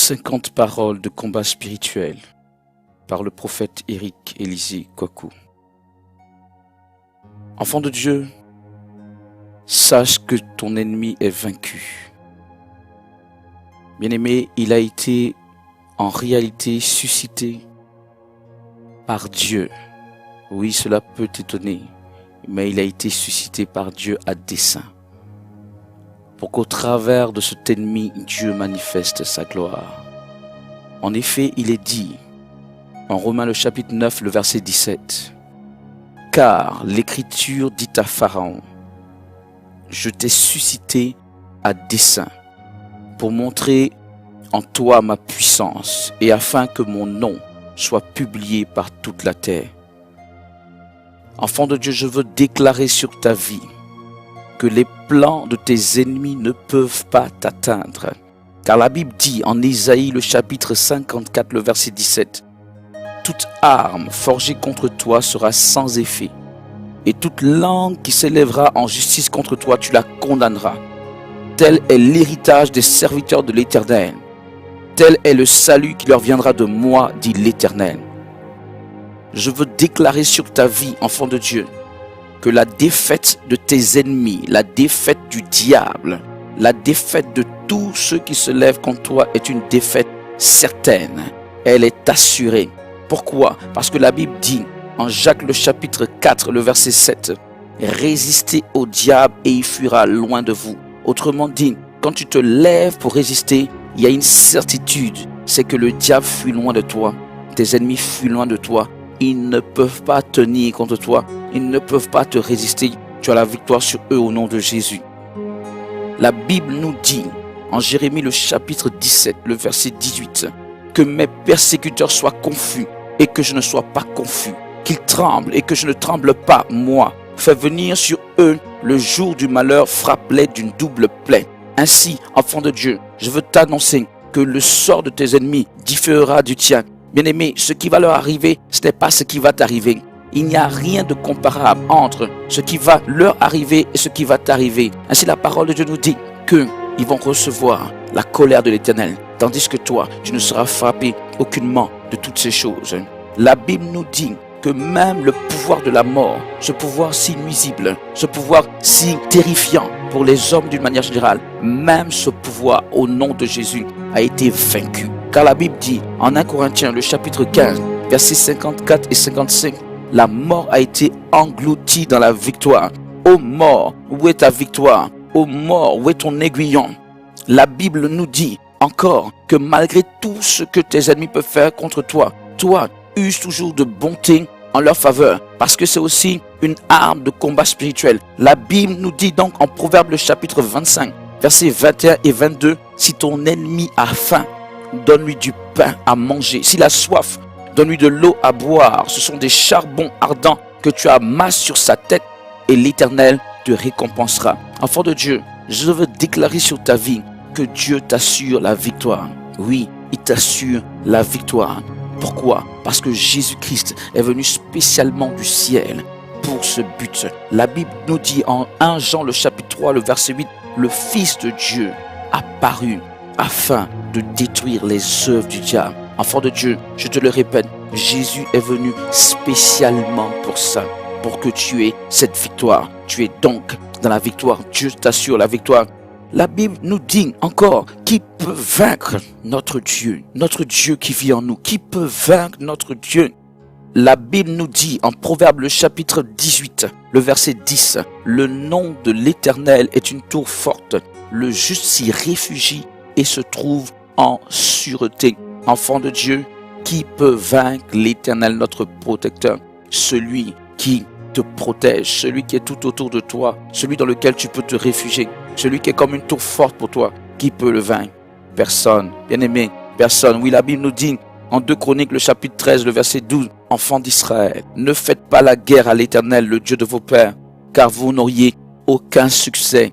50 paroles de combat spirituel par le prophète Éric Élisée Kwaku. Enfant de Dieu, sache que ton ennemi est vaincu. Bien-aimé, il a été en réalité suscité par Dieu. Oui, cela peut t'étonner, mais il a été suscité par Dieu à dessein, pour qu'au travers de cet ennemi, Dieu manifeste sa gloire. En effet, il est dit, en Romains le chapitre 9, le verset 17, « Car l'Écriture dit à Pharaon, je t'ai suscité à dessein, pour montrer en toi ma puissance, et afin que mon nom soit publié par toute la terre. » Enfant de Dieu, je veux déclarer sur ta vie que les plans de tes ennemis ne peuvent pas t'atteindre. Car la Bible dit en Ésaïe le chapitre 54, le verset 17, « Toute arme forgée contre toi sera sans effet, et toute langue qui s'élèvera en justice contre toi, tu la condamneras. Tel est l'héritage des serviteurs de l'Éternel. Tel est le salut qui leur viendra de moi, dit l'Éternel. » Je veux déclarer sur ta vie, enfant de Dieu, que la défaite de tes ennemis, la défaite du diable, la défaite de tous ceux qui se lèvent contre toi est une défaite certaine. Elle est assurée. Pourquoi? Parce que la Bible dit en Jacques le chapitre 4, le verset 7, « Résistez au diable et il fuira loin de vous. » Autrement dit, quand tu te lèves pour résister, il y a une certitude, c'est que le diable fuit loin de toi, tes ennemis fuient loin de toi. Ils ne peuvent pas tenir contre toi. Ils ne peuvent pas te résister. Tu as la victoire sur eux au nom de Jésus. La Bible nous dit, en Jérémie le chapitre 17, le verset 18, que mes persécuteurs soient confus et que je ne sois pas confus. Qu'ils tremblent et que je ne tremble pas, moi. Fais venir sur eux le jour du malheur, frappe-les d'une double plaie. Ainsi, enfant de Dieu, je veux t'annoncer que le sort de tes ennemis différera du tien. Bien-aimé, ce qui va leur arriver, ce n'est pas ce qui va t'arriver. Il n'y a rien de comparable entre ce qui va leur arriver et ce qui va t'arriver. Ainsi, la parole de Dieu nous dit qu'ils vont recevoir la colère de l'Éternel, tandis que toi, tu ne seras frappé aucunement de toutes ces choses. La Bible nous dit que même le pouvoir de la mort, ce pouvoir si nuisible, ce pouvoir si terrifiant pour les hommes d'une manière générale, même ce pouvoir au nom de Jésus a été vaincu. Car la Bible dit en 1 Corinthiens le chapitre 15, versets 54 et 55, la mort a été engloutie dans la victoire. Ô mort, où est ta victoire? Ô mort, où est ton aiguillon? La Bible nous dit encore que malgré tout ce que tes ennemis peuvent faire contre toi, toi, use toujours de bonté en leur faveur, parce que c'est aussi une arme de combat spirituel. La Bible nous dit donc en Proverbe le chapitre 25, versets 21 et 22, si ton ennemi a faim, donne-lui du pain à manger. S'il a soif, donne-lui de l'eau à boire. Ce sont des charbons ardents que tu amasses sur sa tête et l'Éternel te récompensera. Enfant de Dieu, je veux déclarer sur ta vie que Dieu t'assure la victoire. Oui, il t'assure la victoire. Pourquoi? Parce que Jésus-Christ est venu spécialement du ciel pour ce but. La Bible nous dit en 1 Jean le chapitre 3, le verset 8, le Fils de Dieu a paru afin de détruire les œuvres du diable. Enfant de Dieu, je te le répète, Jésus est venu spécialement pour ça, pour que tu aies cette victoire. Tu es donc dans la victoire. Dieu t'assure la victoire. La Bible nous dit encore, qui peut vaincre notre Dieu qui vit en nous? Qui peut vaincre notre Dieu? La Bible nous dit en Proverbe le chapitre 18, le verset 10, le nom de l'Éternel est une tour forte. Le juste s'y réfugie et se trouve en sûreté. Enfant de Dieu, qui peut vaincre l'Éternel, notre protecteur? Celui qui te protège, celui qui est tout autour de toi, celui dans lequel tu peux te réfugier, celui qui est comme une tour forte pour toi. Qui peut le vaincre? Personne. Bien-aimé, personne. Oui, la Bible nous dit en 2 Chroniques, le chapitre 13, le verset 12, « Enfants d'Israël, ne faites pas la guerre à l'Éternel, le Dieu de vos pères, car vous n'auriez aucun succès. »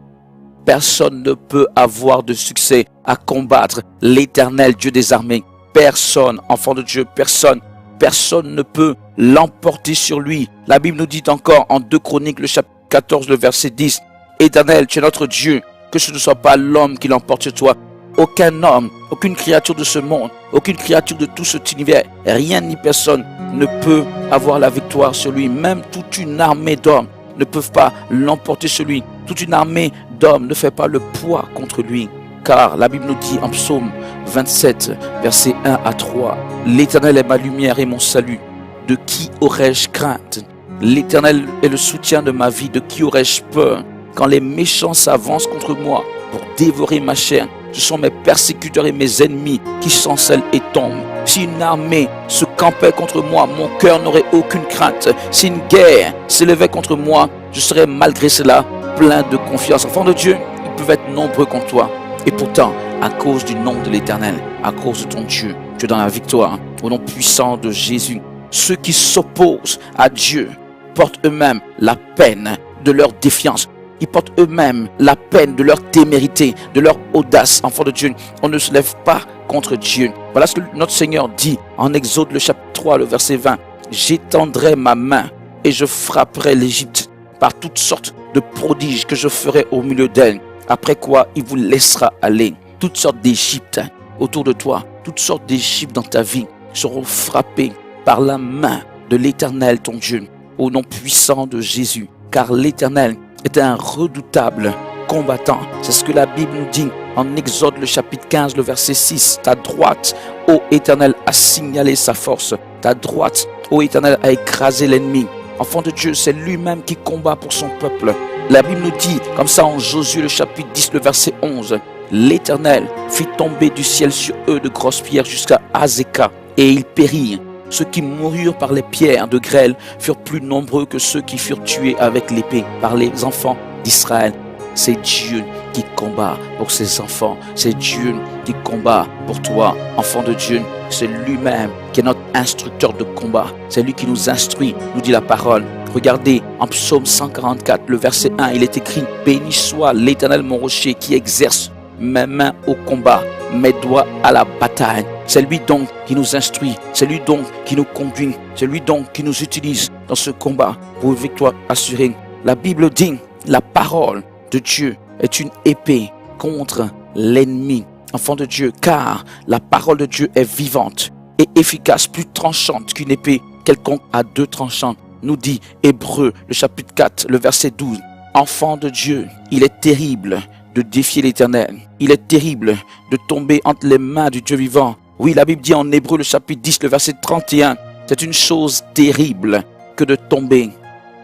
Personne ne peut avoir de succès à combattre l'Éternel, Dieu des armées. Personne, enfant de Dieu, personne. Personne ne peut l'emporter sur lui. La Bible nous dit encore en 2 Chroniques, le chapitre 14, le verset 10, « Éternel, tu es notre Dieu, que ce ne soit pas l'homme qui l'emporte sur toi. aucun homme, aucune créature de ce monde, aucune créature de tout cet univers, rien ni personne ne peut avoir la victoire sur lui. Même toute une armée d'hommes ne peuvent pas l'emporter sur lui. Toute une armée d'hommes ne fait pas le poids contre lui. Car la Bible nous dit en psaume 27, versets 1 à 3, « L'Éternel est ma lumière et mon salut. De qui aurais-je crainte? L'Éternel est le soutien de ma vie. De qui aurais-je peur? Quand les méchants s'avancent contre moi pour dévorer ma chair, ce sont mes persécuteurs et mes ennemis qui chancellent et tombent. Si une armée se campait contre moi, mon cœur n'aurait aucune crainte. Si une guerre s'élevait contre moi, je serais malgré cela plein de confiance. » Enfants de Dieu, ils peuvent être nombreux contre toi. Et pourtant, à cause du nom de l'Éternel, à cause de ton Dieu, tu es dans la victoire. Au nom puissant de Jésus, ceux qui s'opposent à Dieu portent eux-mêmes la peine de leur défiance. Ils portent eux-mêmes la peine de leur témérité, de leur audace. Enfants de Dieu, on ne se lève pas contre Dieu. Voilà ce que notre Seigneur dit en Exode, le chapitre 3, le verset 20. « J'étendrai ma main et je frapperai l'Égypte par toutes sortes de prodiges que je ferai au milieu d'elle. Après quoi, il vous laissera aller. » Toutes sortes d'Égypte autour de toi, toutes sortes d'Égypte dans ta vie seront frappées par la main de l'Éternel, ton Dieu, au nom puissant de Jésus. Car l'Éternel est un redoutable combattant. C'est ce que la Bible nous dit en Exode, le chapitre 15, le verset 6. Ta droite, ô Éternel, a signalé sa force. Ta droite, ô Éternel, a écrasé l'ennemi. Enfant de Dieu, c'est lui-même qui combat pour son peuple. La Bible nous dit, comme ça en Josué, le chapitre 10, le verset 11, « L'Éternel fit tomber du ciel sur eux de grosses pierres jusqu'à Azeka, et ils périrent. Ceux qui moururent par les pierres de grêle furent plus nombreux que ceux qui furent tués avec l'épée par les enfants d'Israël. » C'est Dieu qui combat pour ses enfants. C'est Dieu qui combat pour toi, enfant de Dieu. C'est lui-même qui est notre instructeur de combat. C'est lui qui nous instruit, nous dit la parole. Regardez, en psaume 144, le verset 1, il est écrit « Béni soit l'Éternel mon rocher qui exerce mes mains au combat, mes doigts à la bataille. » C'est lui donc qui nous instruit, c'est lui donc qui nous conduit, c'est lui donc qui nous utilise dans ce combat pour une victoire assurée. La Bible dit, la parole de Dieu est une épée contre l'ennemi. Enfant de Dieu, car la parole de Dieu est vivante et efficace, plus tranchante qu'une épée quelconque à deux tranchants, nous dit Hébreux, le chapitre 4, le verset 12. Enfant de Dieu, il est terrible de défier l'Éternel. Il est terrible de tomber entre les mains du Dieu vivant. Oui, la Bible dit en Hébreux, le chapitre 10, le verset 31, c'est une chose terrible que de tomber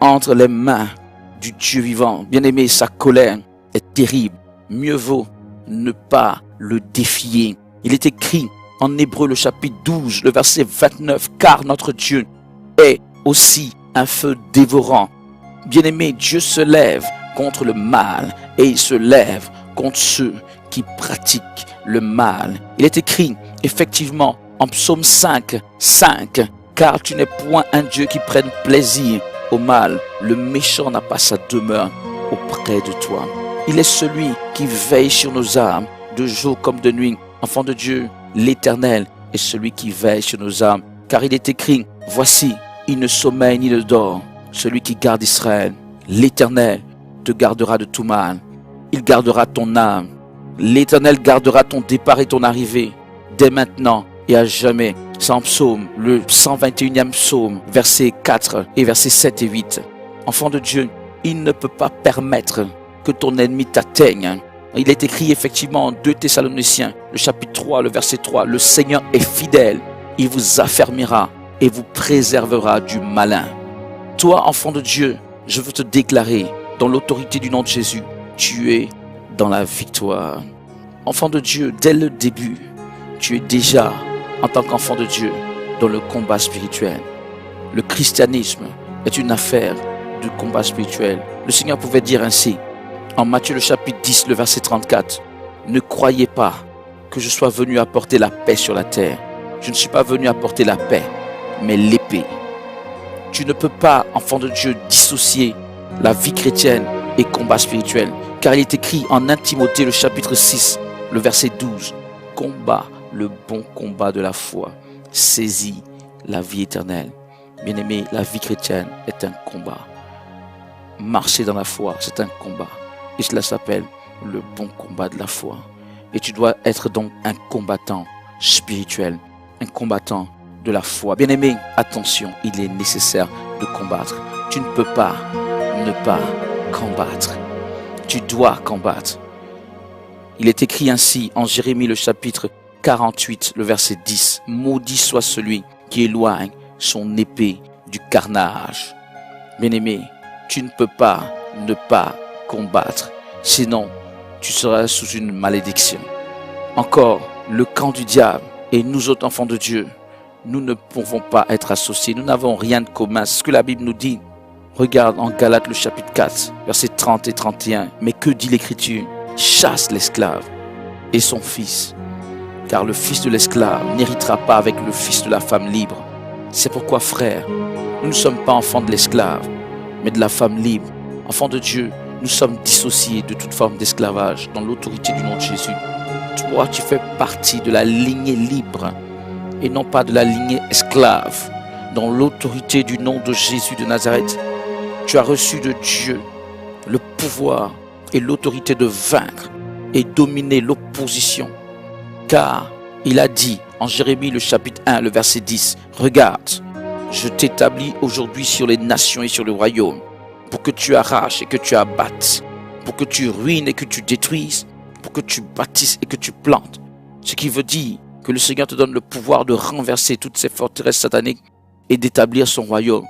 entre les mains du Dieu vivant. Bien-aimé, sa colère est terrible. Mieux vaut ne pas le défier. Il est écrit en Hébreux, le chapitre 12, le verset 29, « Car notre Dieu est aussi un feu dévorant. » Bien-aimé, Dieu se lève contre le mal et il se lève contre ceux qui pratiquent le mal. Il est écrit effectivement en psaume 5, « Car tu n'es point un Dieu qui prenne plaisir au mal. Le méchant n'a pas sa demeure auprès de toi. » Il est celui qui veille sur nos âmes de jour comme de nuit. Enfant de Dieu, l'Éternel est celui qui veille sur nos âmes. Car il est écrit, « Voici, il ne sommeille ni ne dort, celui qui garde Israël. L'Éternel te gardera de tout mal. Il gardera ton âme. L'Éternel gardera ton départ et ton arrivée, dès maintenant et à jamais. » C'est en psaume, le 121e psaume, versets 4 et versets 7 et 8. Enfant de Dieu, il ne peut pas permettre que ton ennemi t'atteigne. Il est écrit effectivement en 2 Thessaloniciens, le chapitre 3, le verset 3, « Le Seigneur est fidèle, il vous affermira et vous préservera du malin. » Toi, enfant de Dieu, je veux te déclarer, dans l'autorité du nom de Jésus, tu es dans la victoire. Enfant de Dieu, dès le début, tu es déjà, en tant qu'enfant de Dieu, dans le combat spirituel. Le christianisme est une affaire de combat spirituel. Le Seigneur pouvait dire ainsi, en Matthieu le chapitre 10, le verset 34, « Ne croyez pas que je sois venu apporter la paix sur la terre. Je ne suis pas venu apporter la paix, mais l'épée. » Tu ne peux pas, enfant de Dieu, dissocier la vie chrétienne et combat spirituel. Car il est écrit en 1 Timothée, le chapitre 6, le verset 12, « Combat le bon combat de la foi. Saisis la vie éternelle. » Bien-aimé, la vie chrétienne est un combat. Marcher dans la foi, c'est un combat. Et cela s'appelle le bon combat de la foi. Et tu dois être donc un combattant spirituel, un combattant de la foi. Bien-aimé, attention, il est nécessaire de combattre. Tu ne peux pas ne pas combattre. Tu dois combattre. Il est écrit ainsi en Jérémie le chapitre 48, le verset 10. Maudit soit celui qui éloigne son épée du carnage. Bien-aimé, tu ne peux pas ne pas combattre. Sinon, tu seras sous une malédiction. Encore, le camp du diable et nous autres enfants de Dieu, nous ne pouvons pas être associés. Nous n'avons rien de commun. C'est ce que la Bible nous dit. Regarde en Galates le chapitre 4, versets 30 et 31. Mais que dit l'Écriture? Chasse l'esclave et son fils, car le fils de l'esclave n'héritera pas avec le fils de la femme libre. C'est pourquoi, frères, nous ne sommes pas enfants de l'esclave, mais de la femme libre. Enfants de Dieu, nous sommes dissociés de toute forme d'esclavage dans l'autorité du nom de Jésus. Toi, tu fais partie de la lignée libre et non pas de la lignée esclave. Dans l'autorité du nom de Jésus de Nazareth, tu as reçu de Dieu le pouvoir et l'autorité de vaincre et dominer l'opposition. Car il a dit en Jérémie le chapitre 1, le verset 10, « Regarde, je t'établis aujourd'hui sur les nations et sur le royaume, pour que tu arraches et que tu abattes, pour que tu ruines et que tu détruises, pour que tu bâtisses et que tu plantes. » Ce qui veut dire que le Seigneur te donne le pouvoir de renverser toutes ces forteresses sataniques et d'établir son royaume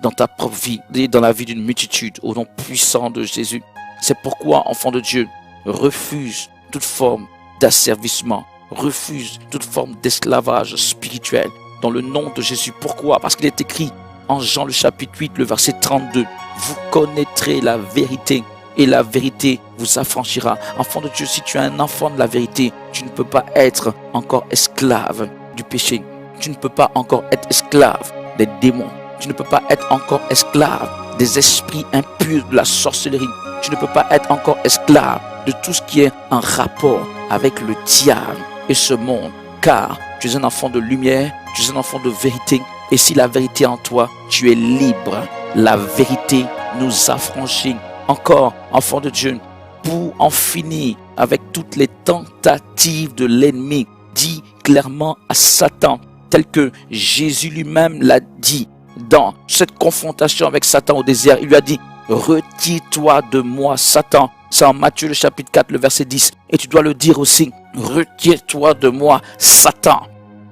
dans ta propre vie et dans la vie d'une multitude au nom puissant de Jésus. C'est pourquoi, enfant de Dieu, refuse toute forme d'asservissement, refuse toute forme d'esclavage spirituel dans le nom de Jésus. Pourquoi? Parce qu'il est écrit en Jean le chapitre 8, le verset 32, « Vous connaîtrez la vérité et la vérité vous affranchira. » Enfant de Dieu, si tu es un enfant de la vérité, tu ne peux pas être encore esclave du péché. Tu ne peux pas encore être esclave des démons. Tu ne peux pas être encore esclave des esprits impurs de la sorcellerie. Tu ne peux pas être encore esclave de tout ce qui est en rapport avec le diable et ce monde. Car tu es un enfant de lumière, tu es un enfant de vérité. Et si la vérité est en toi, tu es libre. La vérité nous affranchit. Encore, enfant de Dieu, pour en finir avec toutes les tentatives de l'ennemi, dit clairement à Satan, tel que Jésus lui-même l'a dit dans cette confrontation avec Satan au désert. Il lui a dit, « Retire-toi de moi, Satan. » C'est en Matthieu le chapitre 4, le verset 10. Et tu dois le dire aussi, « Retire-toi de moi, Satan. »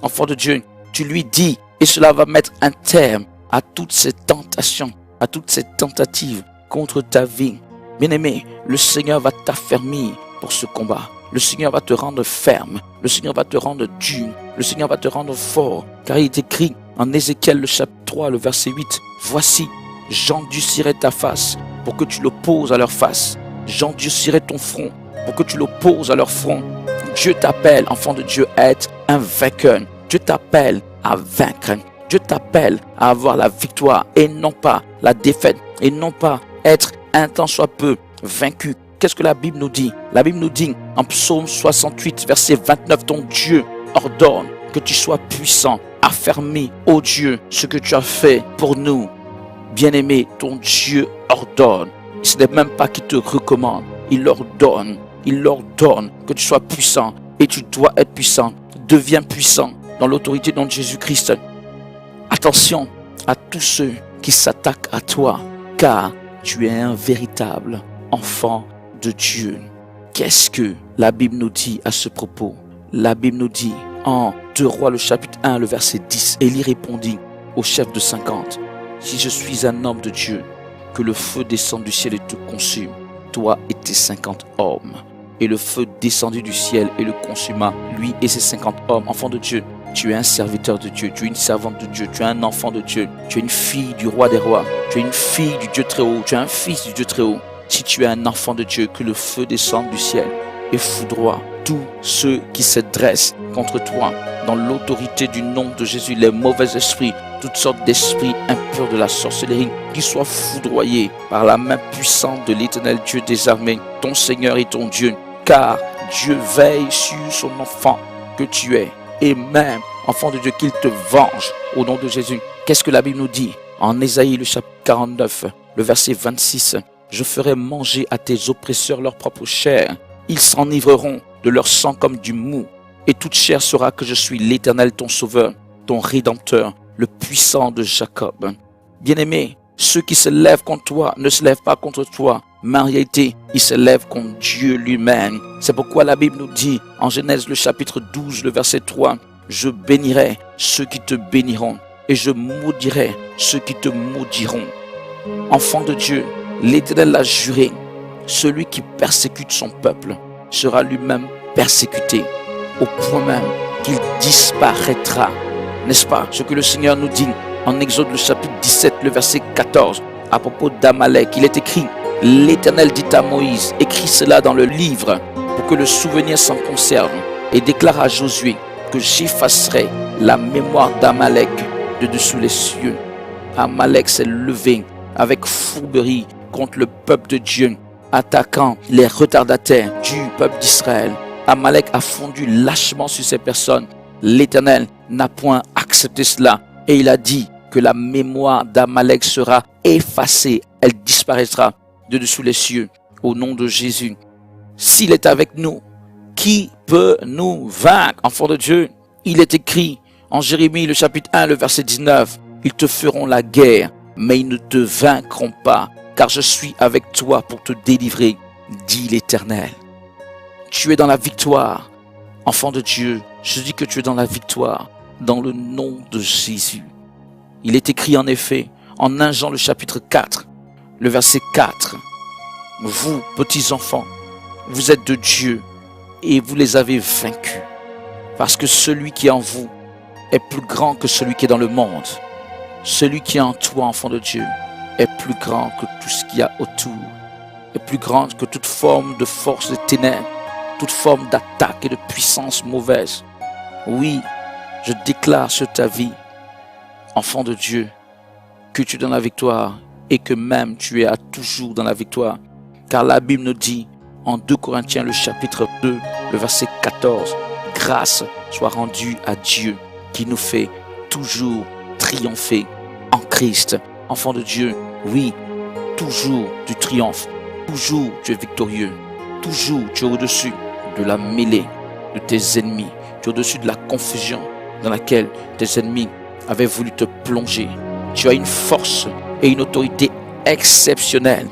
Enfant de Dieu, tu lui dis, et cela va mettre un terme à toutes ces tentations, à toutes ces tentatives contre ta vie. Bien-aimé, le Seigneur va t'affermir pour ce combat. Le Seigneur va te rendre ferme. Le Seigneur va te rendre dur. Le Seigneur va te rendre fort. Car il est écrit en Ézéchiel le chapitre 3, le verset 8. « Voici, j'endurcirai ta face pour que tu l'opposes à leur face. J'endurcirai ton front pour que tu l'opposes à leur front. » Dieu t'appelle, enfant de Dieu, à être un vainqueur. Dieu t'appelle à vaincre. Dieu t'appelle à avoir la victoire et non pas la défaite. Et non pas être un tant soit peu vaincu. Qu'est-ce que la Bible nous dit? La Bible nous dit en Psaume 68, verset 29, « Ton Dieu ordonne que tu sois puissant, affermi, ô Dieu, ce que tu as fait pour nous. » Bien-aimé, ton Dieu ordonne. Ce n'est même pas qu'il te recommande. Il ordonne que tu sois puissant et tu dois être puissant. Deviens puissant dans l'autorité de Jésus-Christ. Attention à tous ceux qui s'attaquent à toi, car tu es un véritable enfant de Dieu. Qu'est-ce que la Bible nous dit à ce propos? La Bible nous dit en 2 Rois le chapitre 1, le verset 10, Élie répondit au chef de 50, « Si je suis un homme de Dieu, que le feu descende du ciel et te consume, toi et tes 50 hommes. » Et le feu descendit du ciel et le consuma, lui et ses 50 hommes. Enfant de Dieu, tu es un serviteur de Dieu, tu es une servante de Dieu, tu es un enfant de Dieu, tu es une fille du roi des rois, tu es une fille du Dieu très haut, tu es un fils du Dieu très haut. Si tu es un enfant de Dieu, que le feu descende du ciel et foudroie tous ceux qui se dressent contre toi dans l'autorité du nom de Jésus, les mauvais esprits, toutes sortes d'esprits impurs de la sorcellerie, qui soient foudroyés par la main puissante de l'Éternel Dieu des armées, ton Seigneur et ton Dieu, car Dieu veille sur son enfant que tu es, et même, enfant de Dieu, qu'il te venge au nom de Jésus. Qu'est-ce que la Bible nous dit en Ésaïe le chapitre 49, le verset 26, « Je ferai manger à tes oppresseurs leur propre chair, ils s'enivreront de leur sang comme du mou. Et toute chair saura que je suis l'Éternel, ton sauveur, ton rédempteur, le puissant de Jacob. Bien-aimé, ceux qui se lèvent contre toi ne se lèvent pas contre toi, mais en réalité, ils se lèvent contre Dieu lui-même. C'est pourquoi la Bible nous dit, en Genèse le chapitre 12, le verset 3, « Je bénirai ceux qui te béniront, et je maudirai ceux qui te maudiront. » Enfant de Dieu, l'Éternel l'a juré, celui qui persécute son peuple sera lui-même persécuté, au point même qu'il disparaîtra. N'est-ce pas ce que le Seigneur nous dit en Exode le chapitre 17, le verset 14, à propos d'Amalek? Il est écrit, l'Éternel dit à Moïse, écris cela dans le livre pour que le souvenir s'en conserve, et déclare à Josué que j'effacerai la mémoire d'Amalek de dessous les cieux. Amalek s'est levé avec fourberie contre le peuple de Dieu, attaquant les retardataires du peuple d'Israël. Amalek a fondu lâchement sur ces personnes. L'Éternel n'a point accepté cela et il a dit que la mémoire d'Amalek sera effacée, elle disparaîtra de dessous les cieux au nom de Jésus. S'il est avec nous, qui peut nous vaincre, enfants de Dieu? Il est écrit en Jérémie le chapitre 1, le verset 19, ils te feront la guerre, mais ils ne te vaincront pas, car je suis avec toi pour te délivrer, dit l'Éternel. Tu es dans la victoire, enfant de Dieu. Je dis que tu es dans la victoire, dans le nom de Jésus. Il est écrit en effet, en 1 Jean le chapitre 4, le verset 4. Vous, petits enfants, vous êtes de Dieu et vous les avez vaincus, parce que celui qui est en vous est plus grand que celui qui est dans le monde. Celui qui est en toi, enfant de Dieu, est plus grand que tout ce qu'il y a autour, est plus grand que toute forme de force de ténèbres, toute forme d'attaque et de puissance mauvaise. Oui, je déclare sur ta vie, enfant de Dieu, que tu es dans la victoire et que même tu es à toujours dans la victoire. Car la Bible nous dit en 2 Corinthiens le chapitre 2, le verset 14, « Grâce soit rendue à Dieu qui nous fait toujours triompher en Christ. » Enfant de Dieu, oui, toujours tu triomphes, toujours tu es victorieux, toujours tu es au-dessus de la mêlée de tes ennemis, tu es au-dessus de la confusion dans laquelle tes ennemis avaient voulu te plonger. Tu as une force et une autorité exceptionnelle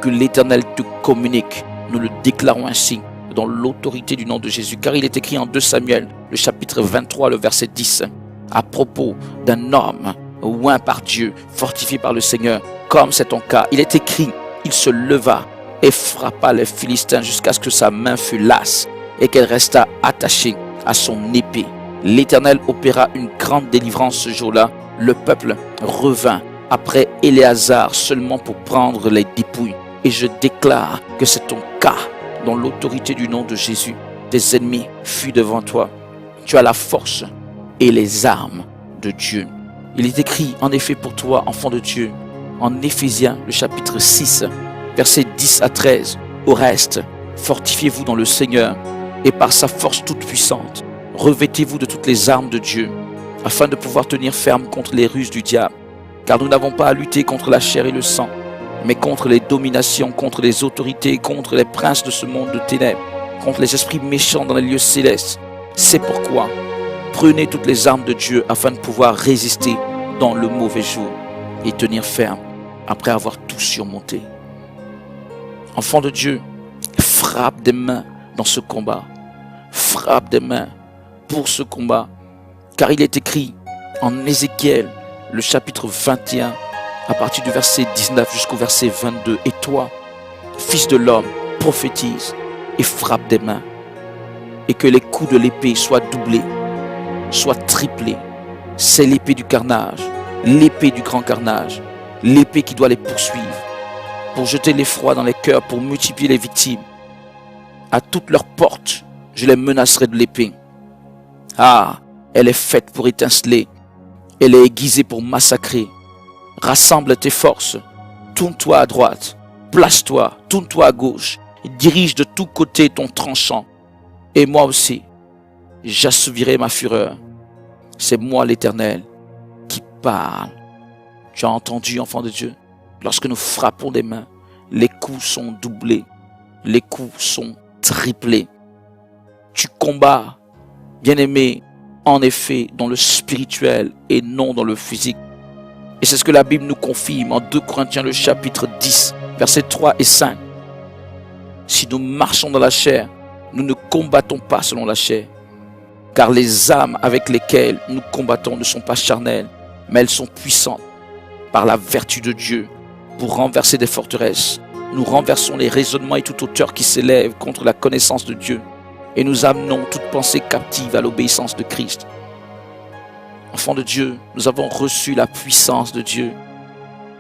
que l'Éternel te communique. Nous le déclarons ainsi dans l'autorité du nom de Jésus, car il est écrit en 2 Samuel, le chapitre 23, le verset 10, à propos d'un homme oint par Dieu, fortifié par le Seigneur, comme c'est ton cas. Il est écrit, il se leva et frappa les Philistins jusqu'à ce que sa main fût lasse et qu'elle resta attachée à son épée. L'Éternel opéra une grande délivrance ce jour-là. Le peuple revint après Éléazar seulement pour prendre les dépouilles. Et je déclare que c'est ton cas dans l'autorité du nom de Jésus. Tes ennemis fuient devant toi. Tu as la force et les armes de Dieu. Il est écrit en effet pour toi, enfant de Dieu, en Éphésiens, le chapitre 6, versets 10 à 13. Au reste, fortifiez-vous dans le Seigneur et par sa force toute puissante, revêtez-vous de toutes les armes de Dieu, afin de pouvoir tenir ferme contre les ruses du diable. Car nous n'avons pas à lutter contre la chair et le sang, mais contre les dominations, contre les autorités, contre les princes de ce monde de ténèbres, contre les esprits méchants dans les lieux célestes. C'est pourquoi, prenez toutes les armes de Dieu afin de pouvoir résister dans le mauvais jour et tenir ferme après avoir tout surmonté. Enfant de Dieu, frappe des mains dans ce combat. Frappe des mains pour ce combat. Car il est écrit en Ézéchiel, le chapitre 21, à partir du verset 19 jusqu'au verset 22. Et toi, fils de l'homme, prophétise et frappe des mains. Et que les coups de l'épée soient doublés, soient triplés. C'est l'épée du carnage, l'épée du grand carnage, l'épée qui doit les poursuivre, pour jeter l'effroi dans les cœurs, pour multiplier les victimes. À toutes leurs portes, je les menacerai de l'épée. Ah, elle est faite pour étinceler, elle est aiguisée pour massacrer. Rassemble tes forces, tourne-toi à droite, place-toi, tourne-toi à gauche, dirige de tous côtés ton tranchant. Et moi aussi, j'assouvirai ma fureur. C'est moi l'Éternel qui parle. Tu as entendu, enfant de Dieu? Lorsque nous frappons des mains, les coups sont doublés, les coups sont triplés. Tu combats, bien-aimé, en effet, dans le spirituel et non dans le physique. Et c'est ce que la Bible nous confirme en 2 Corinthiens, le chapitre 10, versets 3 et 5. Si nous marchons dans la chair, nous ne combattons pas selon la chair. Car les armes avec lesquelles nous combattons ne sont pas charnelles, mais elles sont puissantes par la vertu de Dieu pour renverser des forteresses. Nous renversons les raisonnements et toute hauteur qui s'élève contre la connaissance de Dieu et nous amenons toute pensée captive à l'obéissance de Christ. Enfants de Dieu, nous avons reçu la puissance de Dieu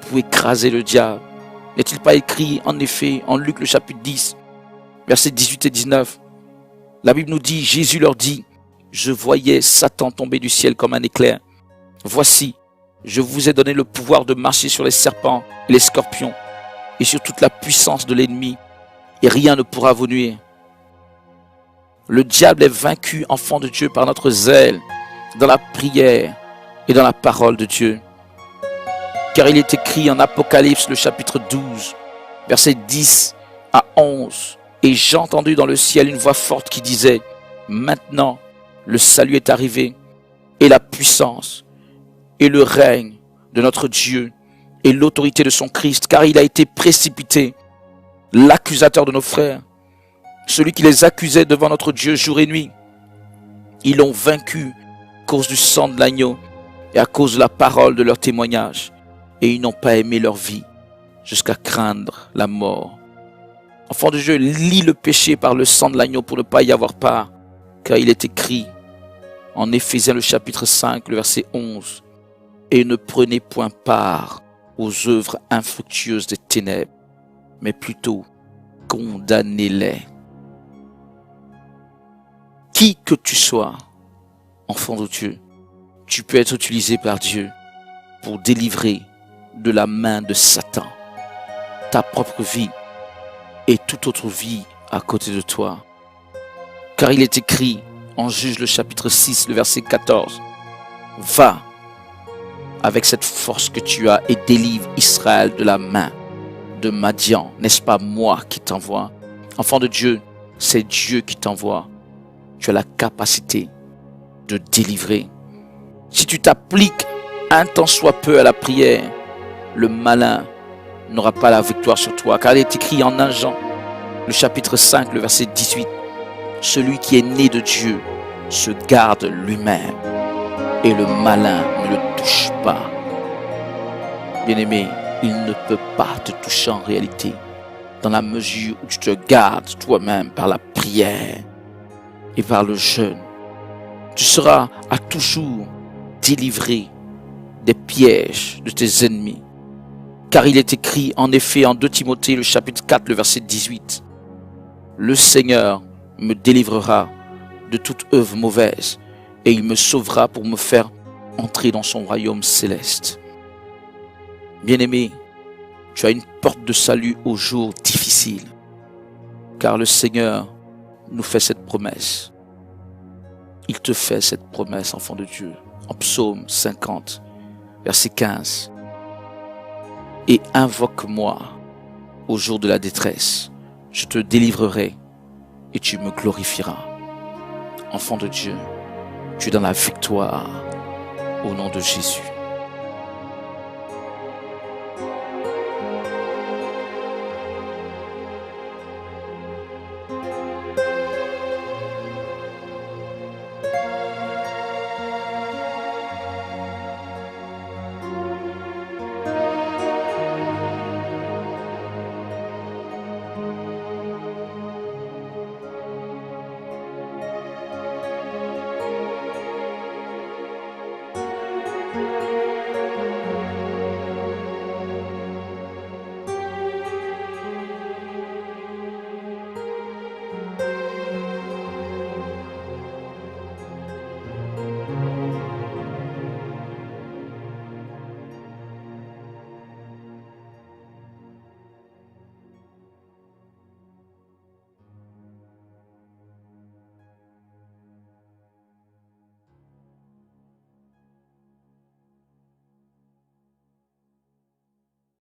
pour écraser le diable. N'est-il pas écrit en effet en Luc le chapitre 10, versets 18 et 19? La Bible nous dit, Jésus leur dit, je voyais Satan tomber du ciel comme un éclair. Voici, je vous ai donné le pouvoir de marcher sur les serpents et les scorpions et sur toute la puissance de l'ennemi, et rien ne pourra vous nuire. Le diable est vaincu, enfant de Dieu, par notre zèle, dans la prière et dans la parole de Dieu. Car il est écrit en Apocalypse, le chapitre 12, versets 10 à 11, et j'ai entendu dans le ciel une voix forte qui disait, maintenant le salut est arrivé, et la puissance, et le règne de notre Dieu, et l'autorité de son Christ, car il a été précipité, l'accusateur de nos frères, celui qui les accusait devant notre Dieu jour et nuit. Ils l'ont vaincu à cause du sang de l'agneau et à cause de la parole de leur témoignage, et ils n'ont pas aimé leur vie jusqu'à craindre la mort. Enfant de Dieu, lis le péché par le sang de l'agneau pour ne pas y avoir part, car il est écrit en Éphésiens le chapitre 5, le verset 11, et ne prenez point part aux œuvres infructueuses des ténèbres, mais plutôt condamnez-les. Qui que tu sois, enfant de Dieu, tu peux être utilisé par Dieu pour délivrer de la main de Satan ta propre vie et toute autre vie à côté de toi. Car il est écrit en Juge le chapitre 6, le verset 14, « Va avec cette force que tu as et délivre Israël de la main de Madian. N'est-ce pas moi qui t'envoie? » Enfant de Dieu, c'est Dieu qui t'envoie. Tu as la capacité de délivrer. Si tu t'appliques un tant soit peu à la prière, le malin n'aura pas la victoire sur toi. Car il est écrit en 1 Jean, le chapitre 5, le verset 18, « Celui qui est né de Dieu se garde lui-même, et le malin ne le touche pas. » Bien-aimé, il ne peut pas te toucher en réalité, dans la mesure où tu te gardes toi-même par la prière et par le jeûne. Tu seras à toujours délivré des pièges de tes ennemis. Car il est écrit en effet en 2 Timothée, le chapitre 4, le verset 18, « Le Seigneur me délivrera de toute œuvre mauvaise, et il me sauvera pour me faire entrer dans son royaume céleste. » Bien-aimé, tu as une porte de salut aux jours difficiles, car le Seigneur nous fait cette promesse. Il te fait cette promesse, enfant de Dieu, en Psaume 50, verset 15. « Et invoque-moi au jour de la détresse, je te délivrerai et tu me glorifieras. » Enfant de Dieu, tu es dans la victoire au nom de Jésus.